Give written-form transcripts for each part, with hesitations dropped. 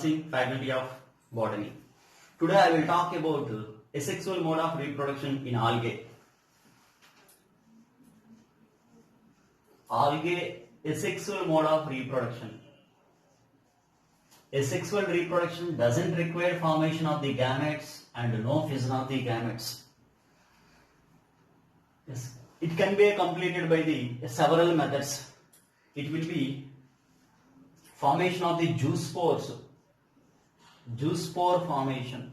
Singh, Faculty of Botany. Today I will talk about asexual mode of reproduction in algae. Algae asexual mode of reproduction. Asexual reproduction doesn't require formation of the gametes and no fission of the gametes. Yes, it can be completed by the several methods. It will be formation of the zoospores, zoospore formation,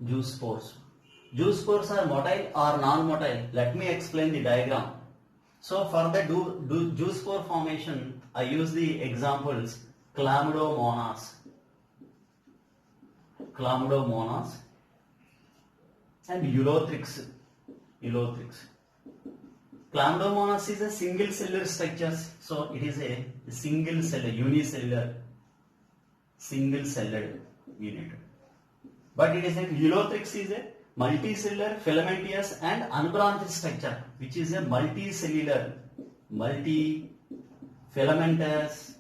zoospores. Zoospores are motile or non-motile. Let me explain the diagram. So for the zoospore formation, I use the examples Chlamydomonas and Ulothrix. Chlamydomonas is a single cellular structure, so it is a single cellular, unicellular, single celled unit. But it is a Ulothrix is a multicellular, filamentous and unbranched structure, which is a multicellular, multifilamentous,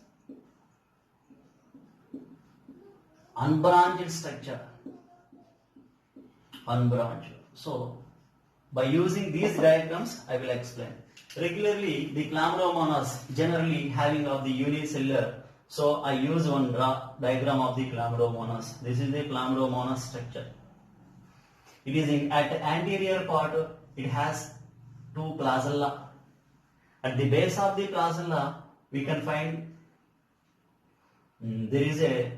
unbranched structure. Unbranched. So, by using these diagrams, I will explain. Regularly, the Chlamydomonas generally having of the unicellular. So, I use one diagram of the Chlamydomonas. This is the Chlamydomonas structure. It is at the anterior part, it has two placella. At the base of the placella, we can find there is a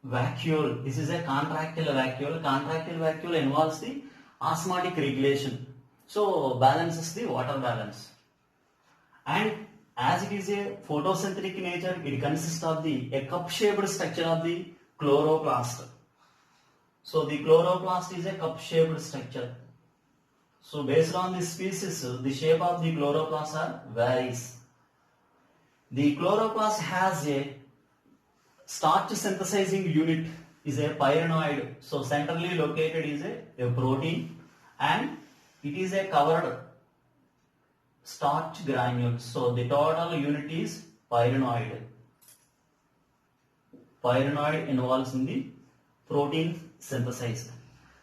vacuole. This is a contractile vacuole. Contractile vacuole involves the osmotic regulation. So, balances the water balance. And as it is a photosynthetic nature, it consists of a cup-shaped structure of the chloroplast. So the chloroplast is a cup-shaped structure. So based on the species, the shape of the chloroplast varies. The chloroplast has a starch synthesizing unit, is a pyrenoid. So centrally located is a protein, and it is a covered starch granule. So the total unit is pyrenoid. Pyrenoid involves in the protein synthesized,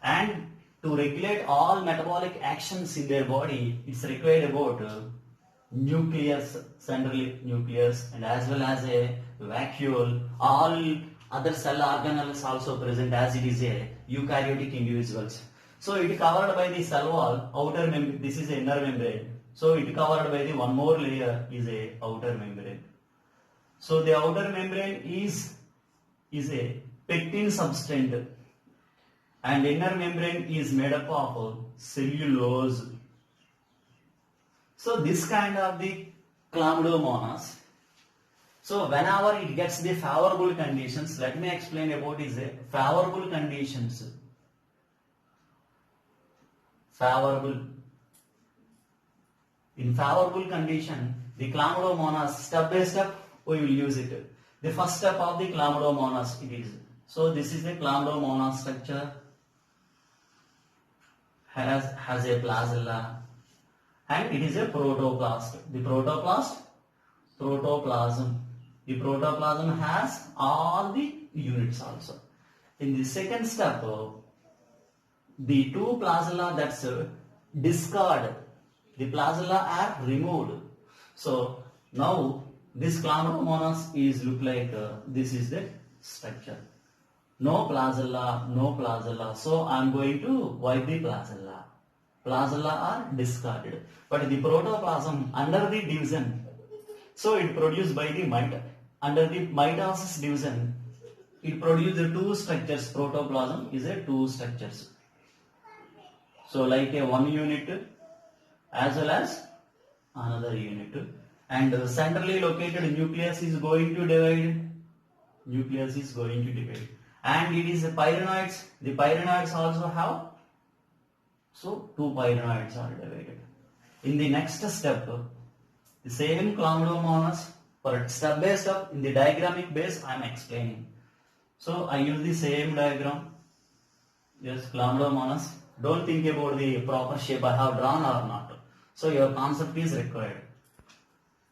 and to regulate all metabolic actions in their body, it's required about nucleus, central nucleus, and as well as a vacuole. All other cell organelles also present, as it is a eukaryotic individuals. So it is covered by the cell wall, outer membrane. This is the inner membrane. So it is covered by the one more layer is a outer membrane. So the outer membrane is a pectin substrate, and inner membrane is made up of cellulose. So this kind of the Chlamydomonas. So whenever it gets the favorable conditions, let me explain about is a favorable conditions. Favorable. In favorable condition, the Chlamydomonas, step by step we will use it. The first step of the Chlamydomonas it is. So this is the Chlamydomonas structure. Has a placella, and it is a protoplast. The protoplasm. The protoplasm has all the units also. In the second step, the two placella that's discard. The placella are removed. So now this Chlamydomonas is look like this is the structure. No placella. So I am going to wipe the placella. Placella are discarded. But the protoplasm under the division, so it produced by the mite. Under the mitosis division, it produces the two structures. Protoplasm is a two structures. So like a one unit as well as another unit. And the centrally located nucleus is going to divide. And it is a pyrenoids. The pyrenoids also have, so two pyrenoids are divided. In the next step, the same Chlamydomonas, for step by step in the diagramic base I am explaining. So I use the same diagram. Yes, Chlamydomonas. Don't think about the proper shape I have drawn or not. So your concept is required.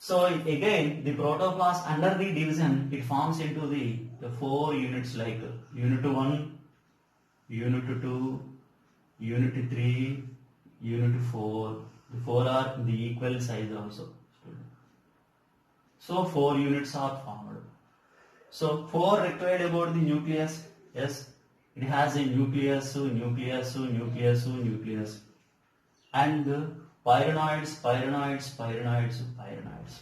So again, the protoplast under the division, it forms into the 4 units like unit 1, unit 2, unit 3, unit 4. The 4 are the equal size also. So 4 units are formed. So 4 required about the nucleus. Yes, it has a nucleus, nucleus, nucleus, nucleus, and pyrenoids, pyrenoids, pyrenoids, pyrenoids.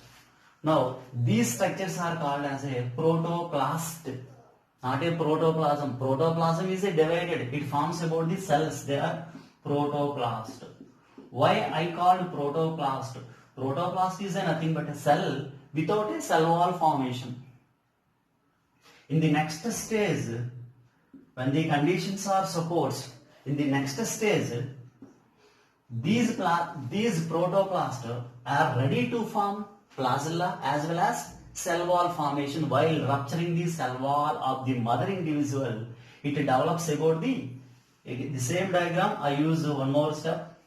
Now these structures are called as a protoplast, not a protoplasm. Protoplasm is a divided. It forms about the cells. They are protoplast. Why I called protoplast? Protoplast is a nothing but a cell without a cell wall formation. In the next stage, when the conditions are supports, in the next stage, these protoplasts are ready to form flagella as well as cell wall formation. While rupturing the cell wall of the mother individual, it develops about the same diagram. I use one more step.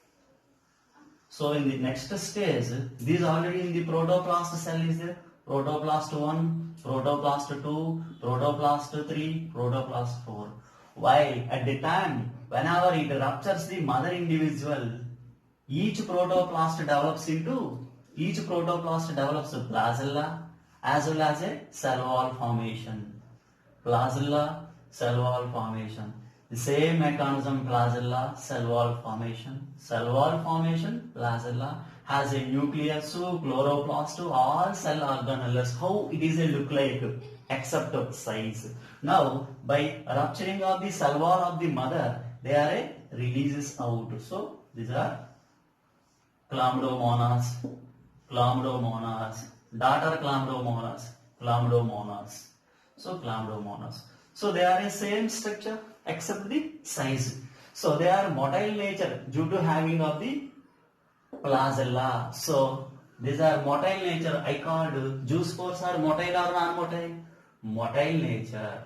So in the next stage, these already in the protoplast cell is there. Protoplast 1, protoplast 2, protoplast 3, protoplast 4. While at the time, whenever it ruptures the mother individual, each protoplast develops a flagella as well as a cell wall formation. Flagella, cell wall formation. The same mechanism, flagella, cell wall formation, flagella has a nucleus, chloroplast, all cell organelles. How it is a look like except size. Now by rupturing of the cell wall of the mother, they are a releases out. So these are chlamydomonas, daughter chlamydomonas. So chlamydomonas. So they are a same structure except the size. So they are motile nature due to having of the flagella. So these are motile nature. I called zoospores are motile or non-motile? Motile nature.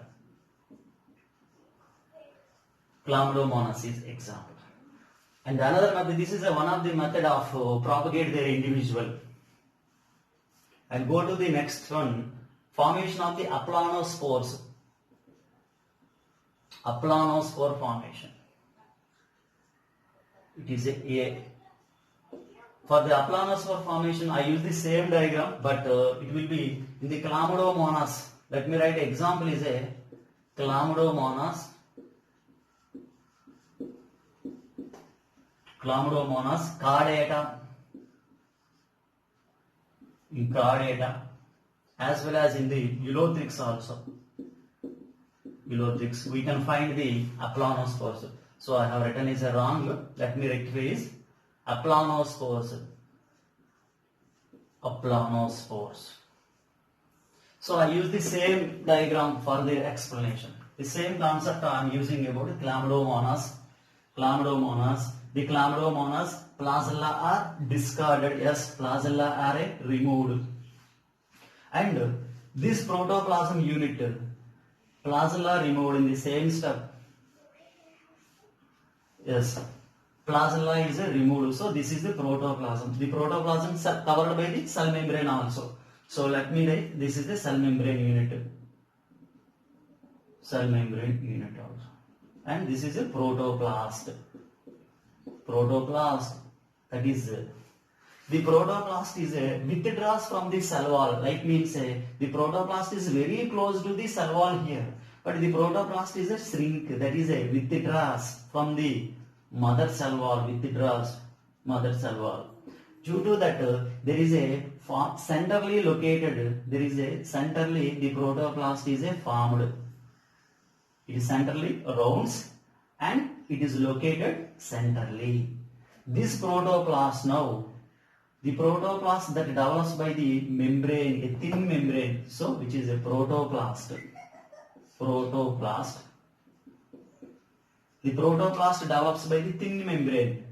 Chlamydomonas is example. And another method, this is one of the method of propagate their individual. And go to the next one, formation of the aplanospores. Aplanospore formation. It is a for the aplanospore formation, I use the same diagram, but it will be in the chlamydomonas. Let me write example is a chlamydomonas. Chordata, as well as in the Ulothrix also. Ulothrix, we can find the aplanospores. So I have written is a wrong. Let me rectify is aplanospores. So I use the same diagram for the explanation. The same concept I am using about chlamydomonas. The chlamydomonas, flagella are discarded. Yes, flagella are removed. And this protoplasm unit, flagella removed in the same step. Yes, flagella is removed. So this is the protoplasm. The protoplasm is covered by the cell membrane also. So let me write, this is the cell membrane unit. Cell membrane unit also. And this is a protoplast. That is the protoplast is withdraws from the cell wall. Like means the protoplast is very close to the cell wall here, but the protoplast is a shrink, that is a withdraws from the mother cell wall. Due to that there is a centrally located, the protoplast is a formed. It is centrally rounds and it is located centrally. This protoplast now, the protoplast that develops by the membrane, a thin membrane, so which is a protoplast. The protoplast develops by the thin membrane.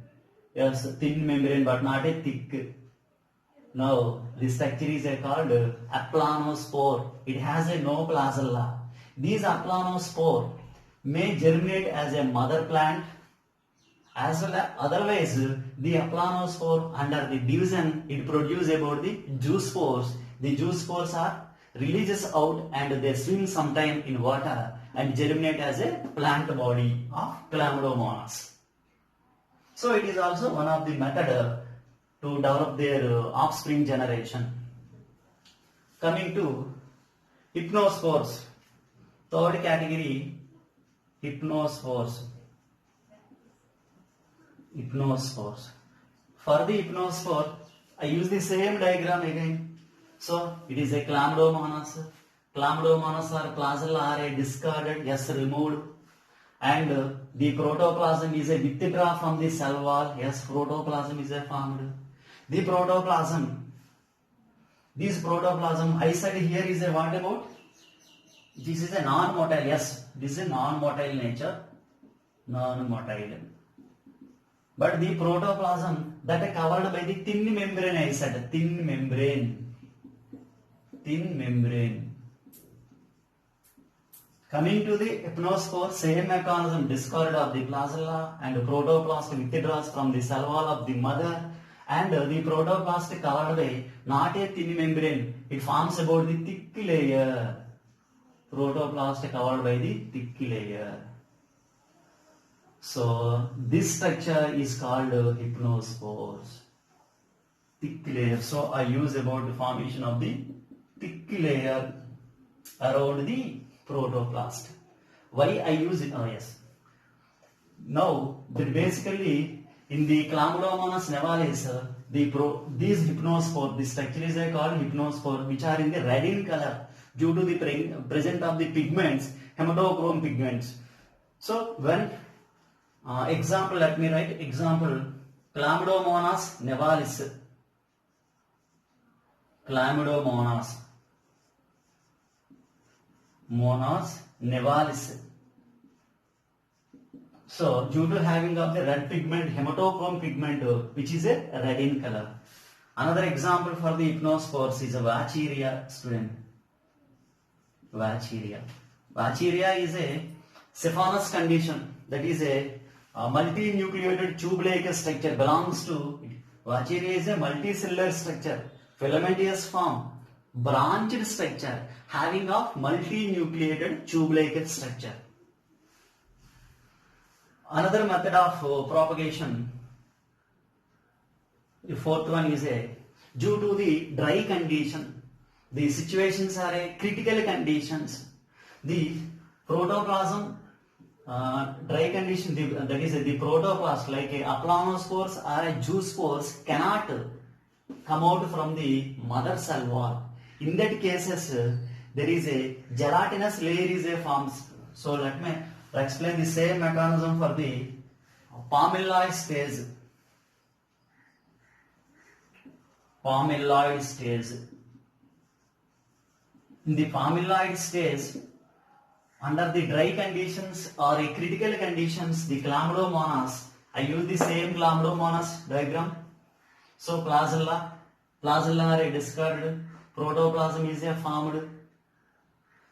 Yes, thin membrane but not a thick. Now, this structure is called aplanospore. It has a no flagella. These aplanospore may germinate as a mother plant As well as otherwise the aplanospore under the division it produce about the zoospores. The zoospores are releases out and they swim sometime in water and germinate as a plant body of Chlamydomonas. So it is also one of the method to develop their offspring generation. Coming to hypnospores, third category, hypnospores. Hypnospores. For the hypnospore, I use the same diagram again. So it is a Chlamydomonas. Chlamydomonas or placella are a discarded, yes, removed, and the protoplasm is a withdraw from the cell wall. Yes, protoplasm is a formed. The protoplasm. This protoplasm, I said here is a what about? This is a non-motile. Yes, this is a non-motile nature. Non-motile. But the protoplasm that is covered by the thin membrane, I said thin membrane. Thin membrane. Coming to the hypnospore, same mechanism, discard of the placella and protoplast withdraws from the cell wall of the mother, and the protoplast covered by not a thin membrane, it forms about the thick layer. Protoplast covered by the thick layer. So this structure is called hypnospores. Thick layer. So I use about the formation of the thick layer around the protoplast. Why I use it? Oh yes. Now basically in the Chlamydomonas nivalis, these hypnospore, this structure is called hypnospore, which are in the red in color due to the presence of the pigments, hematochrome pigments. So when example, let me write example, Chlamydomonas nivalis. Chlamydomonas. Monas nivalis. So due to having of the red pigment, hematochrome pigment, which is a red in color. Another example for the hypnospores is a Vacheria, student. Vacheria. Vacheria is a Siphonos condition, that is a multinucleated tube-like structure belongs to. Vacheria is a multicellular structure, filamentous form, branched structure having a multinucleated tube-like structure. Another method of propagation, the fourth one is due to the dry condition. The situations are critical conditions. The protoplasm dry condition, that is the protoplast like aplanospores or zoospores cannot come out from the mother cell wall. In that cases, there is a gelatinous layer is a forms. So let me explain the same mechanism for the palmelloid stage. Palmelloid stage. In the palmelloid stage, under the dry conditions or a critical conditions, the Chlamydomonas, I use the same Chlamydomonas diagram. So placella are discarded, protoplasm is formed.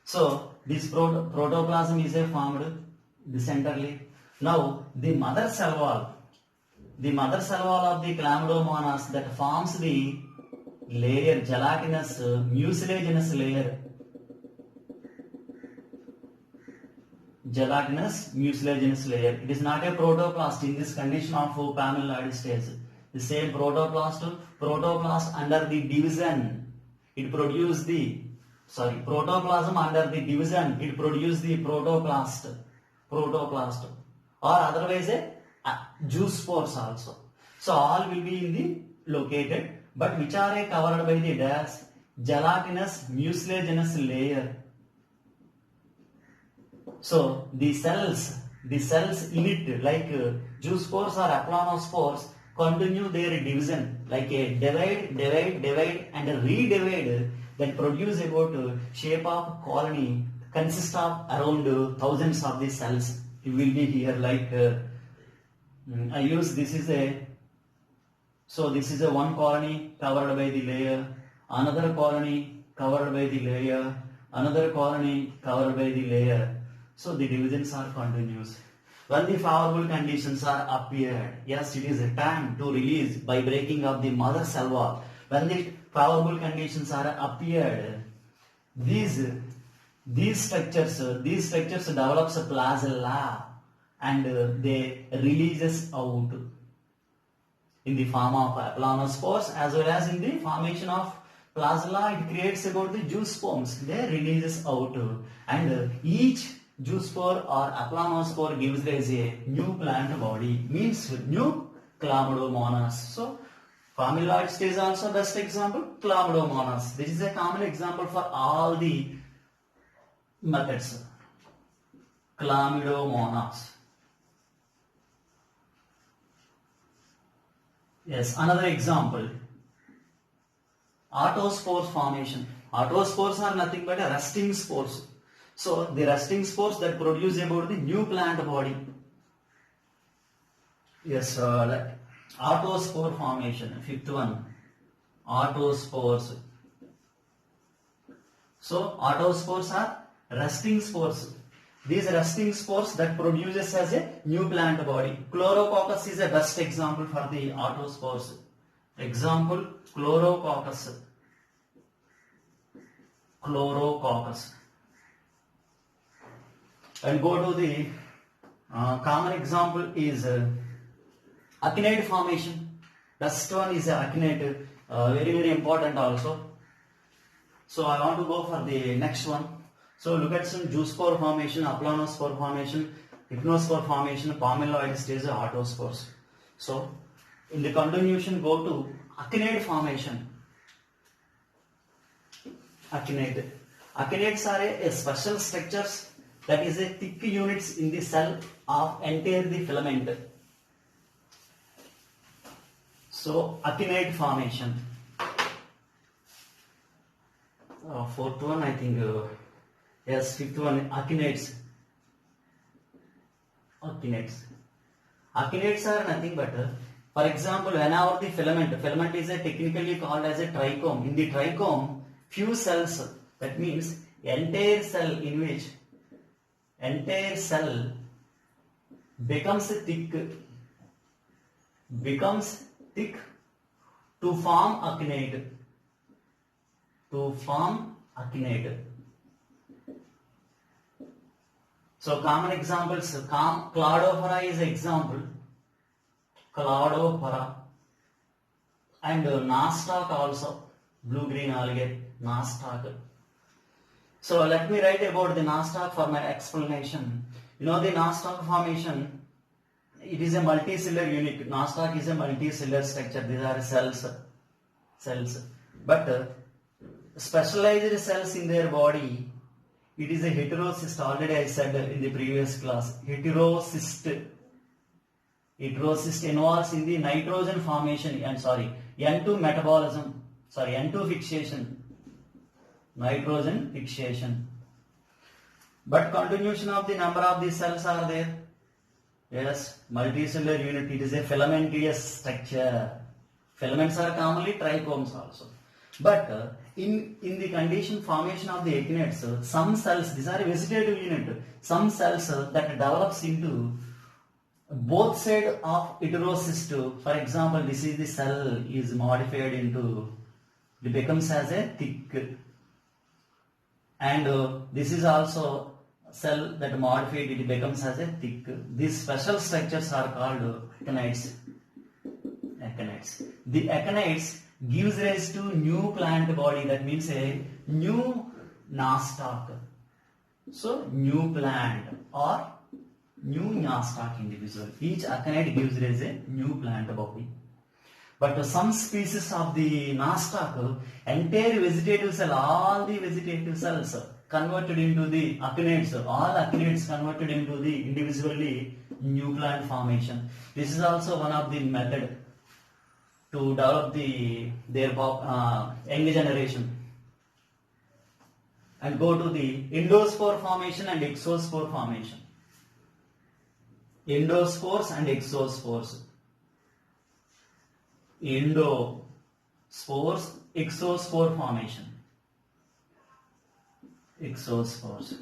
So this protoplasm is formed decentrally. Now the mother cell wall of the Chlamydomonas that forms the layer, gelatinous mucilaginous layer. Gelatinous mucilaginous layer. It is not a protoplast in this condition of palmelloid stage. The same protoplast under the division, it produces the protoplasm under the division, it produces the protoplast, or otherwise zoospores also. So all will be in the located, but which are covered by the gelatinous mucilaginous layer. So the cells in it, like zoospores or aplanospores, continue their division, like a divide and redivide, that produce about shape of colony, consists of around thousands of the cells. It will be here like I use this is a one colony covered by the layer, another colony covered by the layer, another colony covered by the layer. So the divisions are continuous. When the favorable conditions are appeared, yes, it is a time to release by breaking of the mother cell wall. When the favorable conditions are appeared, these structures develops a placenta and they releases out in the form of aplanospores as well as in the formation of plasma. It creates about the juice sperms. They releases out and each juice spore or aplanospore gives rise a new plant body, means new chlamydomonas. So formaloid stage also best example, chlamydomonas. This is a common example for all the methods. Chlamydomonas. Yes, another example. Autospore formation. Autospores are nothing but resting spores. So the resting spores that produce about the new plant body. Yes, autospore formation. Fifth one. Autospores. So autospores are resting spores. These resting spores that produces as a new plant body. Chlorococcus is a best example for the autospores. Example, chlorococcus. Chlorococcus. And go to the common example is akinete formation. Best one is akinete, very important also. So I want to go for the next one. So look at some juice spore formation, aplanospore formation, hypnospore formation, pomeloid stage, autospores. So in the continuation, go to akinete formation. Akinete. Akinates are a special structures that is a thick units in the cell of entire the filament. So akinete formation. Fourth one, I think. Yes, fifth one, akinates. Akinates. Akinates are nothing but, for example, whenever the filament is technically called as a trichome. In the trichome, few cells, that means entire cell in which entire cell becomes thick to form akinete. To form akinete. So common examples, Cladophora is example. Cladophora. And nostoc also. Blue-green algae, nostoc. So let me write about the nostoc for my explanation. You know the nostoc formation, it is a multicellular unit. Nostoc is a multicellular structure. These are cells. But specialized cells in their body, it is a heterocyst. Already I said in the previous class. Heterocyst involves in the nitrogen formation and N2 metabolism. N2 fixation. Nitrogen fixation. But continuation of the number of these cells are there. Yes, multicellular unit. It is a filamentous structure. Filaments are commonly trichomes also. But in the condition formation of the akinates, some cells, these are vegetative unit, some cells that develops into both sides of heterocyst. For example, this is the cell is modified into, it becomes as a thick, and this is also cell that modified, it becomes as a thick. These special structures are called acinites. The acinites gives rise to new plant body, that means a new nostoc. So new plant or new nostoc individual. Each akinite gives rise a new plant body. But some species of the nostoc, entire vegetative cell, all the vegetative cells converted into the akinates, all akinates converted into the individually new plant formation. This is also one of the method to develop their young generation. And go to the endospore formation and exospore formation. Endospores and exospores. Endospores, exospore formation. Exospores.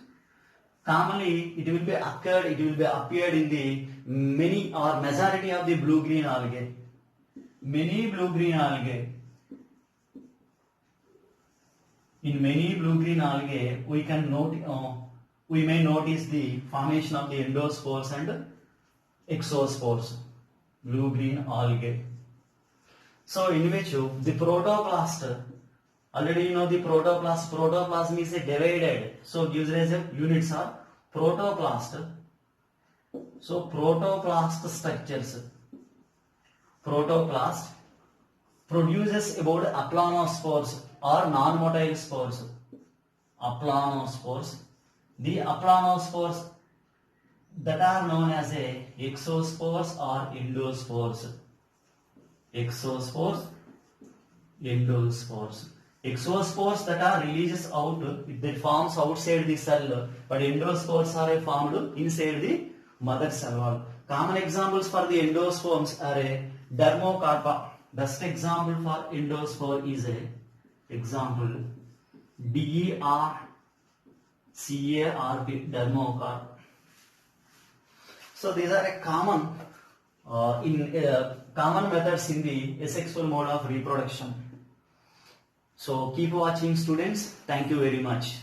Commonly, it will be appeared in the many or majority of the blue-green algae. Many blue-green algae. In many blue-green algae, we may notice the formation of the endospores and exospores. Blue-green algae. So, in which the protoplast, already you know the protoplasm is a divided, so gives rise of units are protoplast. So, protoplast structures. Protoplast produces about aplanospores or non-motile spores. Aplanospores. The aplanospores that are known as a exospores or endospores. Exospores, endospores. Exospores that are releases out, that forms outside the cell, but endospores are formed inside the mother cell wall. Common examples for the endospores are a dermocarpa. Best example for endospore is a example DERCARP, dermocarp. So these are a common common methods in the asexual mode of reproduction. So keep watching, students. Thank you very much.